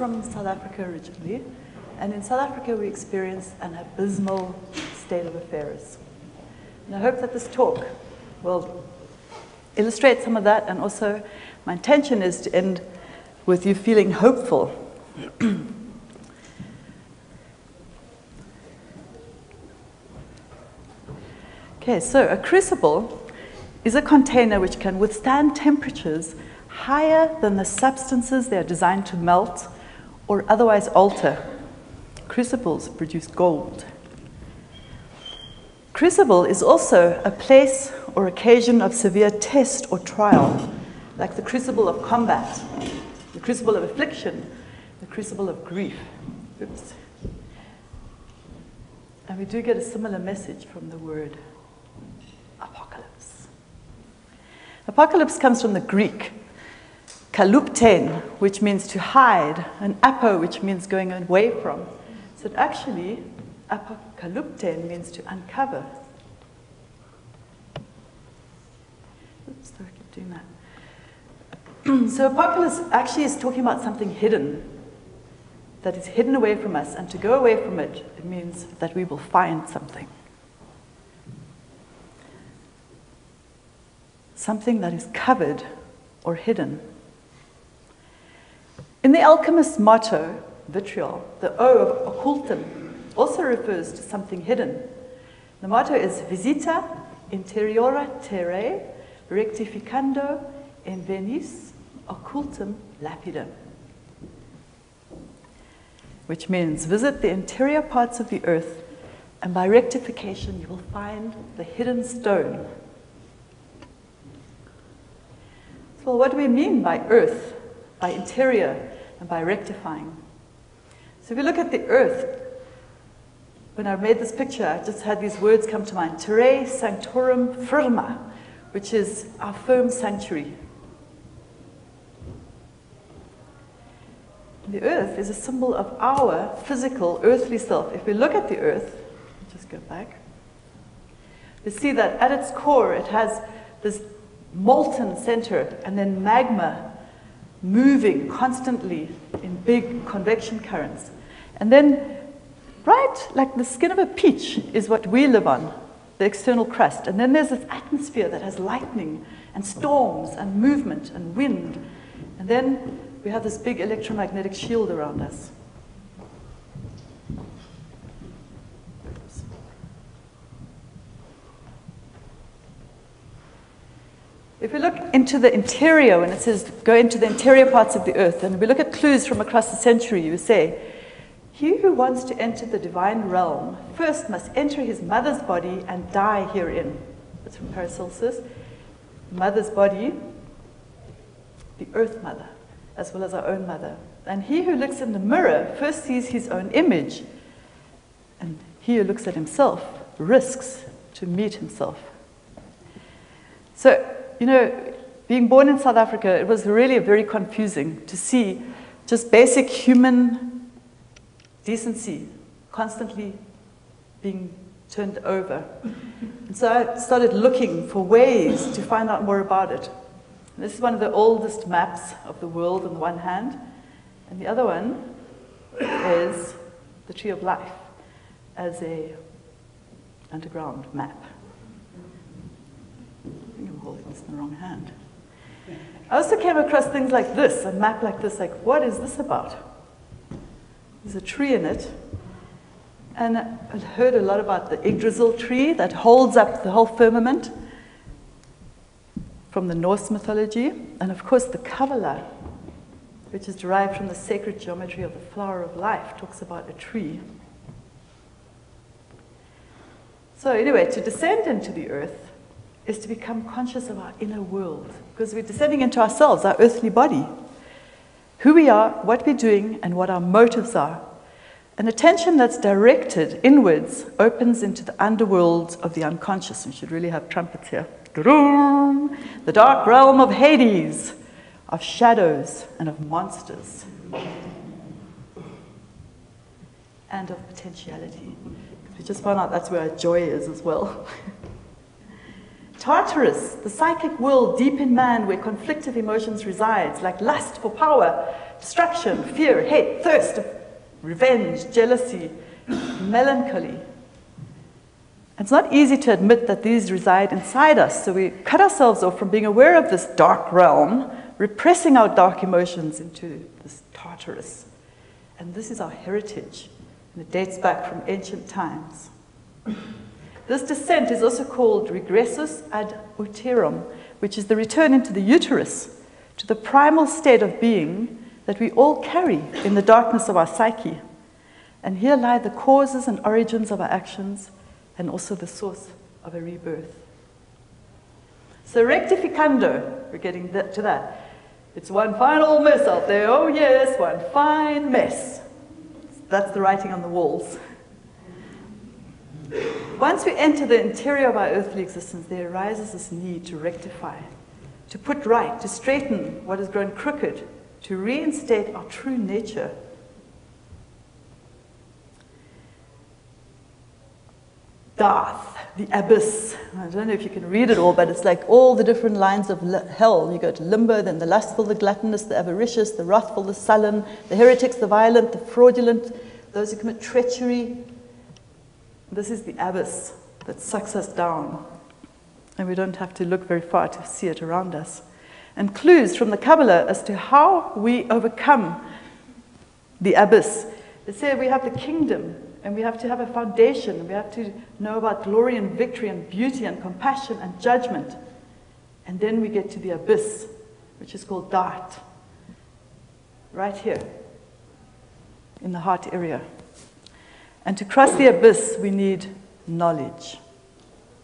from South Africa originally, and in South Africa we experience an abysmal state of affairs. And I hope that this talk will illustrate some of that, and also my intention is to end with you feeling hopeful. Okay, so a crucible is a container which can withstand temperatures higher than the substances they are designed to melt or otherwise alter. Crucibles produce gold. Crucible is also a place or occasion of severe test or trial, like the crucible of combat, the crucible of affliction, the crucible of grief. Oops. And we do get a similar message from the word apocalypse. Apocalypse comes from the Greek, kaluptein, which means to hide, and apo, which means going away from. So actually, apocalyptein means to uncover. Oops, sorry, I keep doing that. So apocalypse actually is talking about something hidden, that is hidden away from us, and to go away from it, it means that we will find something. Something that is covered or hidden. In the alchemist's motto, vitriol, the O of occultum also refers to something hidden. The motto is visita interiora terrae rectificando in venis occultum lapidem, which means visit the interior parts of the earth, and by rectification you will find the hidden stone. So what do we mean by earth, by interior, and by rectifying? So if you look at the earth, when I made this picture, I just had these words come to mind. Terrae sanctorum firma, which is our firm sanctuary. The earth is a symbol of our physical, earthly self. If we look at the earth, just go back, we see that at its core it has this molten center, and then magma moving constantly in big convection currents. And then, right, like the skin of a peach is what we live on, the external crust. And then there's this atmosphere that has lightning and storms and movement and wind. And then we have this big electromagnetic shield around us. If we look into the interior, when it says go into the interior parts of the earth, and we look at clues from across the century, you say, he who wants to enter the divine realm first must enter his mother's body and die herein. That's from Paracelsus. Mother's body, the earth mother, as well as our own mother. And he who looks in the mirror first sees his own image, and he who looks at himself risks to meet himself. So, you know, being born in South Africa, it was really very confusing to see just basic human decency constantly being turned over. And so I started looking for ways to find out more about it. And this is one of the oldest maps of the world on the one hand, and the other one is the Tree of Life as a underground map. I think I'm holding this in the wrong hand. I also came across things like this, a map like this, like, what is this about? There's a tree in it, and I've heard a lot about the Yggdrasil tree that holds up the whole firmament from the Norse mythology, and of course the Kabbalah, which is derived from the sacred geometry of the flower of life, talks about a tree. So anyway, to descend into the earth is to become conscious of our inner world, because we're descending into ourselves, our earthly body, who we are, what we're doing, and what our motives are. An attention that's directed inwards opens into the underworld of the unconscious. We should really have trumpets here. The dark realm of Hades, of shadows and of monsters, and of potentiality. We just found out that's where our joy is as well. Tartarus, the psychic world deep in man where conflictive emotions resides, like lust for power, destruction, fear, hate, thirst, revenge, jealousy, melancholy. It's not easy to admit that these reside inside us, so we cut ourselves off from being aware of this dark realm, repressing our dark emotions into this Tartarus. And this is our heritage, and it dates back from ancient times. This descent is also called regressus ad uterum, which is the return into the uterus, to the primal state of being that we all carry in the darkness of our psyche. And here lie the causes and origins of our actions, and also the source of a rebirth. So rectificando, we're getting to that. It's one final mess out there. Oh yes, one fine mess. That's the writing on the walls. Once we enter the interior of our earthly existence, there arises this need to rectify, to put right, to straighten what has grown crooked, to reinstate our true nature. Darth, the abyss. I don't know if you can read it all, but it's like all the different lines of hell. You go to limbo, then the lustful, the gluttonous, the avaricious, the wrathful, the sullen, the heretics, the violent, the fraudulent, those who commit treachery. This is the abyss that sucks us down. And we don't have to look very far to see it around us. And clues from the Kabbalah as to how we overcome the abyss. They say we have the kingdom, and we have to have a foundation. We have to know about glory and victory and beauty and compassion and judgment. And then we get to the abyss, which is called Dart. Right here, in the heart area. And to cross the abyss, we need knowledge.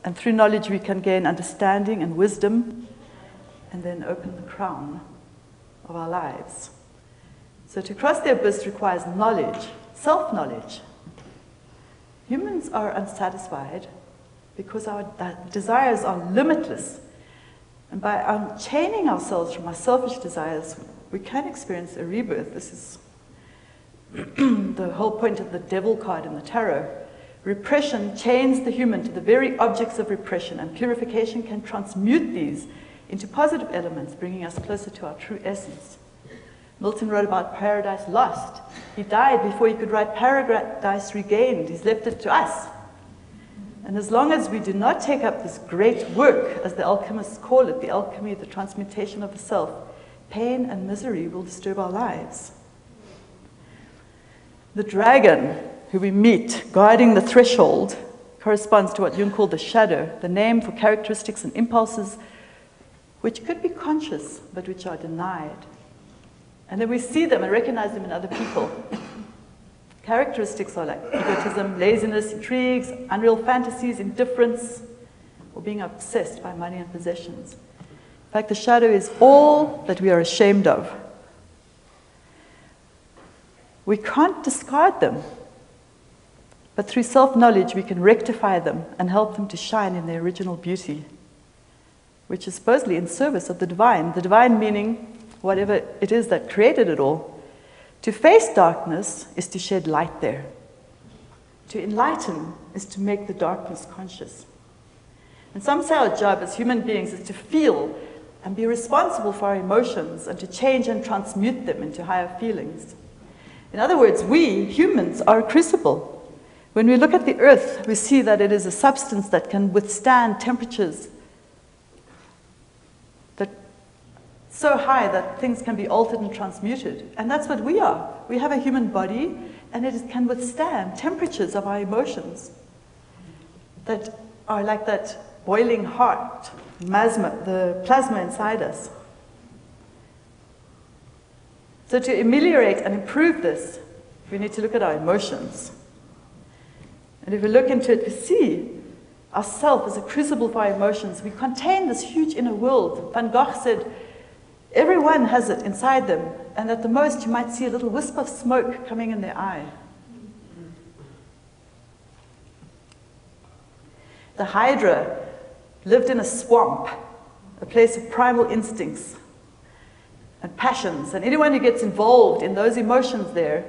And through knowledge, we can gain understanding and wisdom, and then open the crown of our lives. So to cross the abyss requires knowledge, self-knowledge. Humans are unsatisfied because our desires are limitless. And by unchaining ourselves from our selfish desires, we can experience a rebirth. This is the whole point of the devil card in the tarot. Repression chains the human to the very objects of repression, and purification can transmute these into positive elements, bringing us closer to our true essence. Milton wrote about Paradise Lost. He died before he could write Paradise Regained. He's left it to us. And as long as we do not take up this great work, as the alchemists call it, the alchemy, the transmutation of the self, pain and misery will disturb our lives. The dragon, who we meet guarding the threshold, corresponds to what Jung called the shadow, the name for characteristics and impulses which could be conscious, but which are denied. And then we see them and recognize them in other people. Characteristics are like egotism, laziness, intrigues, unreal fantasies, indifference, or being obsessed by money and possessions. In fact, the shadow is all that we are ashamed of. We can't discard them, but through self-knowledge we can rectify them and help them to shine in their original beauty, which is supposedly in service of the divine meaning whatever it is that created it all. To face darkness is to shed light there. To enlighten is to make the darkness conscious. And some say our job as human beings is to feel and be responsible for our emotions and to change and transmute them into higher feelings. In other words, we, humans, are a crucible. When we look at the earth, we see that it is a substance that can withstand temperatures so high that things can be altered and transmuted. And that's what we are. We have a human body, and it can withstand temperatures of our emotions that are like that boiling heart, the plasma inside us. So to ameliorate and improve this, we need to look at our emotions. And if we look into it, we see ourselves as a crucible for our emotions. We contain this huge inner world. Van Gogh said, everyone has it inside them, and at the most you might see a little wisp of smoke coming in their eye. The Hydra lived in a swamp, a place of primal instincts and passions, and anyone who gets involved in those emotions there,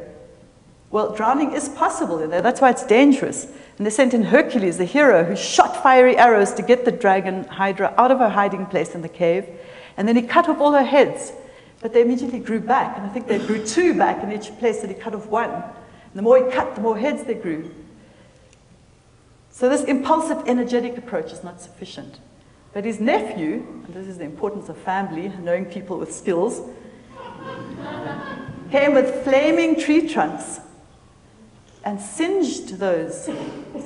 well, drowning is possible in there. That's why it's dangerous. And they sent in Hercules, the hero, who shot fiery arrows to get the dragon Hydra out of her hiding place in the cave. And then he cut off all her heads. But they immediately grew back. And I think they grew 2 back in each place that he cut off 1. And the more he cut, the more heads they grew. So this impulsive, energetic approach is not sufficient. But his nephew, and this is the importance of family, knowing people with skills, came with flaming tree trunks and singed those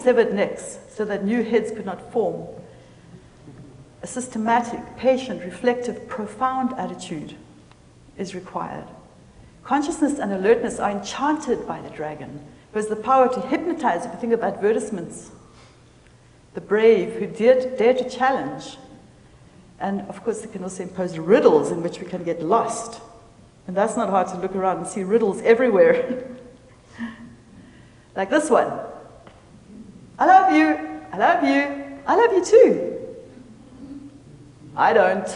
severed necks so that new heads could not form. A systematic, patient, reflective, profound attitude is required. Consciousness and alertness are enchanted by the dragon, who has the power to hypnotize. If you think of advertisements, the brave who dare to challenge. And of course, they can also impose riddles in which we can get lost. And that's not hard to look around and see riddles everywhere. Like this one. I love you, I love you, I love you too. I don't.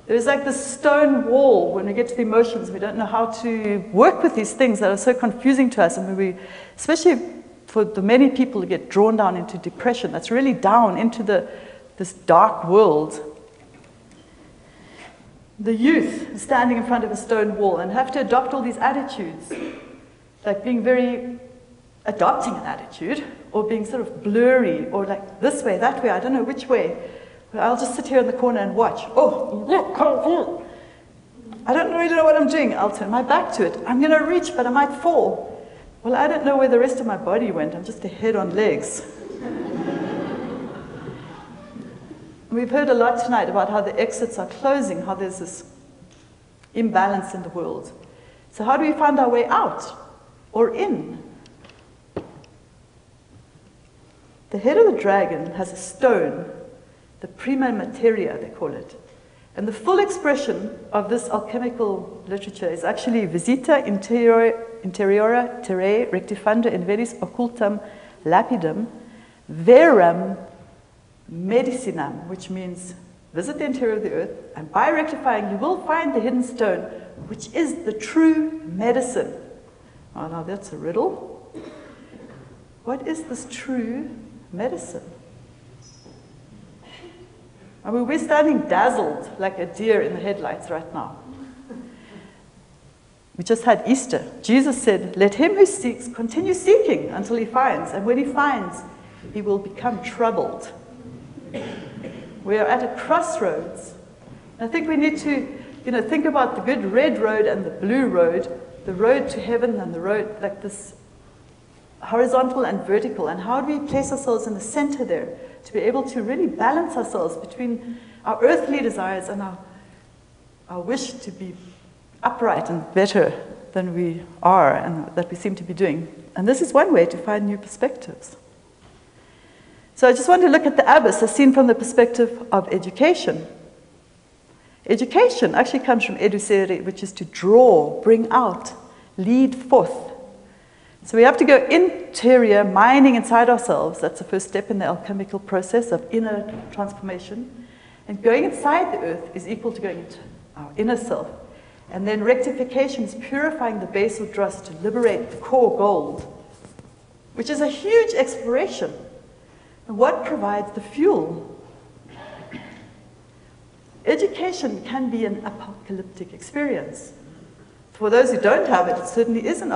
There's like this stone wall when we get to the emotions. We don't know how to work with these things that are so confusing to us. And we, especially for the many people who get drawn down into depression, that's really down into this dark world. The youth standing in front of a stone wall and have to adopt all these attitudes, like being very, adopting an attitude, or being sort of blurry, or like this way, that way, I don't know which way. I'll just sit here in the corner and watch. Oh, I don't really know what I'm doing. I'll turn my back to it. I'm going to reach, but I might fall. Well, I don't know where the rest of my body went. I'm just a head on legs. We've heard a lot tonight about how the exits are closing, how there's this imbalance in the world. So how do we find our way out or in? The head of the dragon has a stone, the prima materia, they call it. And the full expression of this alchemical literature is actually Visita interiora terrae rectifando in veris occultam lapidum verum medicinam, which means visit the interior of the earth, and by rectifying you will find the hidden stone, which is the true medicine. Oh, now that's a riddle. What is this true medicine? I mean, we're standing dazzled like a deer in the headlights right now. We just had Easter. Jesus said, let him who seeks continue seeking until he finds. And when he finds, he will become troubled. We are at a crossroads. I think we need to, think about the good red road and the blue road, the road to heaven and the road like this horizontal and vertical. And how do we place ourselves in the center there to be able to really balance ourselves between our earthly desires and our wish to be upright and better than we are and that we seem to be doing. And this is one way to find new perspectives. So I just want to look at the abyss as seen from the perspective of education. Education actually comes from educere, which is to draw, bring out, lead forth. So we have to go interior, mining inside ourselves. That's the first step in the alchemical process of inner transformation. And going inside the earth is equal to going into our inner self. And then rectification is purifying the base or dross to liberate the core gold, which is a huge exploration. And what provides the fuel? Education can be an apocalyptic experience. For those who don't have it, it certainly isn't,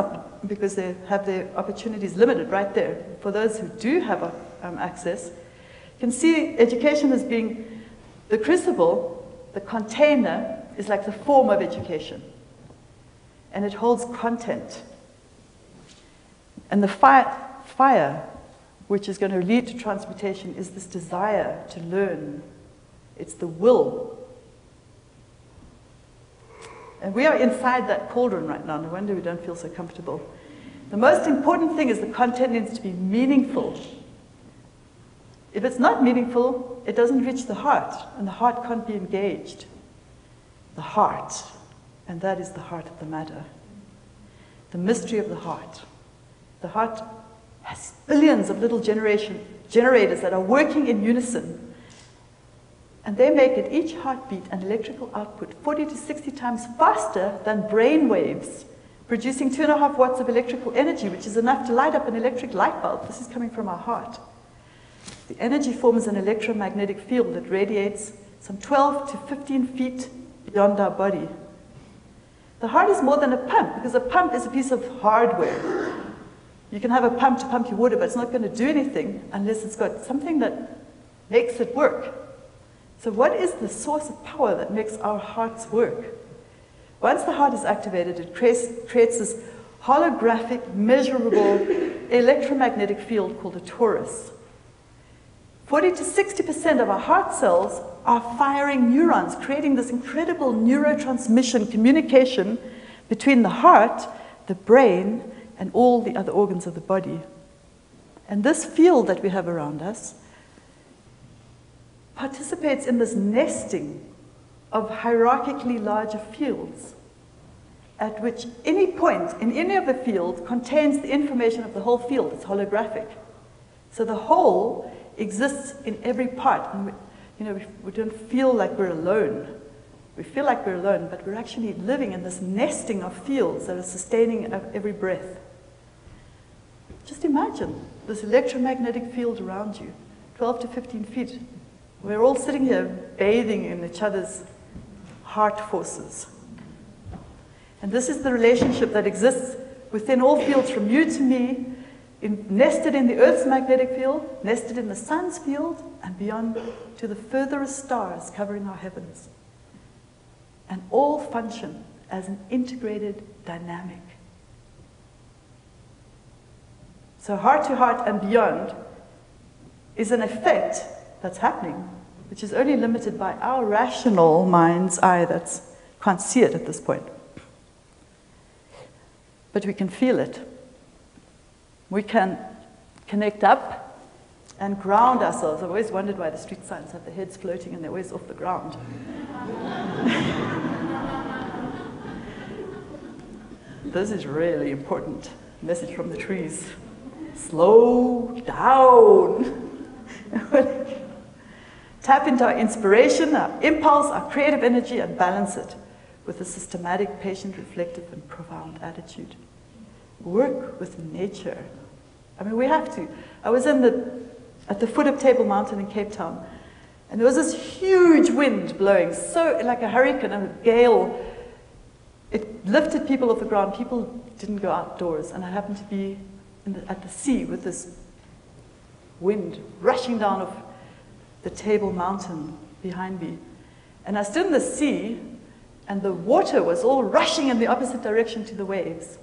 because they have their opportunities limited right there. For those who do have access, you can see education as being the crucible, the container is like the form of education. And it holds content. And the fire, which is going to lead to transmutation, is this desire to learn. It's the will. And we are inside that cauldron right now. No wonder we don't feel so comfortable. The most important thing is the content needs to be meaningful. If it's not meaningful, it doesn't reach the heart, and the heart can't be engaged. The heart, and that is the heart of the matter. The mystery of the heart. The heart has billions of little generators that are working in unison. And they make at each heartbeat an electrical output 40 to 60 times faster than brain waves, producing 2.5 watts of electrical energy, which is enough to light up an electric light bulb. This is coming from our heart. The energy forms an electromagnetic field that radiates some 12 to 15 feet beyond our body. The heart is more than a pump, because a pump is a piece of hardware. You can have a pump to pump your water, but it's not going to do anything unless it's got something that makes it work. So what is the source of power that makes our hearts work? Once the heart is activated, it creates this holographic, measurable electromagnetic field called a torus. 40 to 60% of our heart cells are firing neurons, creating this incredible neurotransmission communication between the heart, the brain, and all the other organs of the body. And this field that we have around us participates in this nesting of hierarchically larger fields, at which any point in any of the fields contains the information of the whole field. It's holographic. So the whole exists in every part. And we don't feel like we're alone. We feel like we're alone, but we're actually living in this nesting of fields that are sustaining every breath. Just imagine this electromagnetic field around you, 12 to 15 feet. We're all sitting here bathing in each other's heart forces. And this is the relationship that exists within all fields, from you to me, nested in the Earth's magnetic field, nested in the sun's field, and beyond to the furthest stars covering our heavens. And all function as an integrated dynamic. So heart to heart and beyond is an effect that's happening, which is only limited by our rational mind's eye that can't see it at this point. But we can feel it. We can connect up and ground ourselves. I've always wondered why the street signs have their heads floating and they're always off the ground. This is really important. Message from the trees. Slow down. Tap into our inspiration, our impulse, our creative energy, and balance it with a systematic, patient, reflective, and profound attitude. Work with nature. I mean, we have to. I was at the foot of Table Mountain in Cape Town, and there was this huge wind blowing, so like a hurricane, a gale. It lifted people off the ground. People didn't go outdoors, and I happened to be at the sea with this wind rushing down off the Table Mountain behind me. And I stood in the sea, and the water was all rushing in the opposite direction to the waves.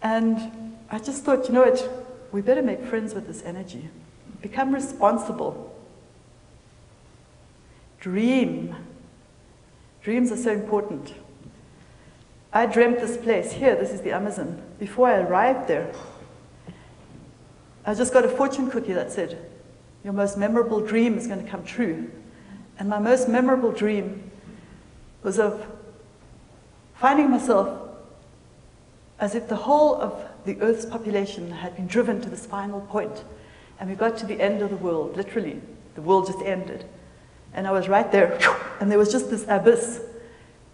And I just thought, you know what, we better make friends with this energy. Become responsible. Dream. Dreams are so important. I dreamt this place here, this is the Amazon. Before I arrived there, I just got a fortune cookie that said, your most memorable dream is going to come true. And my most memorable dream was of finding myself as if the whole of the Earth's population had been driven to this final point. And we got to the end of the world, literally. The world just ended. And I was right there, and there was just this abyss.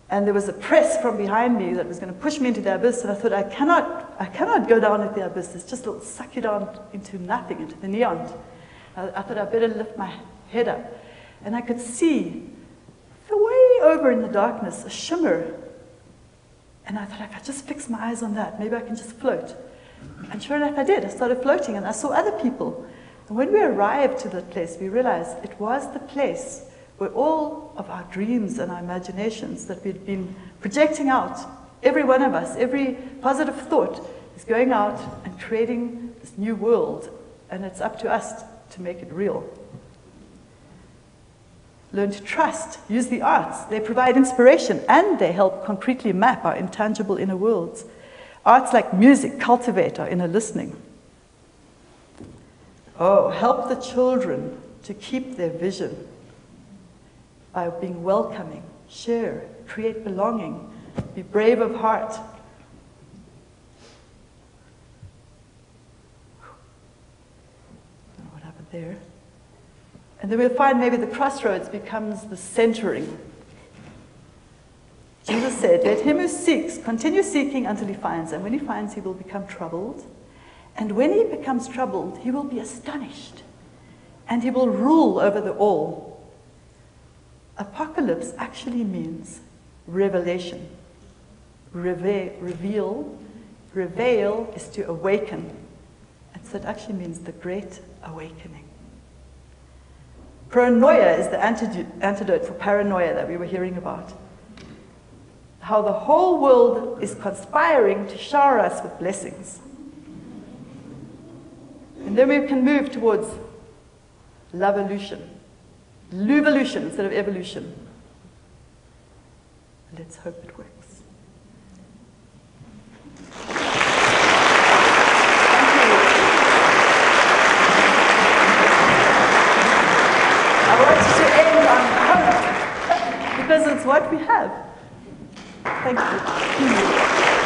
And there was a press from behind me that was going to push me into the abyss, and I thought, I cannot go down at the abyss. It's just it'll suck you down into nothing, into the neon. I thought I'd better lift my head up. And I could see, way over in the darkness, a shimmer. And I thought, if I just fix my eyes on that, maybe I can just float. And sure enough, I did. I started floating, and I saw other people. And when we arrived to that place, we realized it was the place where all of our dreams and our imaginations that we'd been projecting out, every one of us, every positive thought is going out and creating this new world. And it's up to us to make it real. Learn to trust, use the arts. They provide inspiration and they help concretely map our intangible inner worlds. Arts like music cultivate our inner listening. Oh, help the children to keep their vision by being welcoming, share, create belonging, be brave of heart. I don't know what happened there. And then we'll find maybe the crossroads becomes the centering. Jesus said, let him who seeks continue seeking until he finds, and when he finds, he will become troubled. And when he becomes troubled, he will be astonished, and he will rule over the all. Apocalypse actually means revelation. Reveal is to awaken. And so it actually means the great awakening. Pronoia is the antidote for paranoia that we were hearing about. How the whole world is conspiring to shower us with blessings. And then we can move towards love-evolution. Luvolution instead of evolution. Let's hope it works. Because it's what we have. Thank you.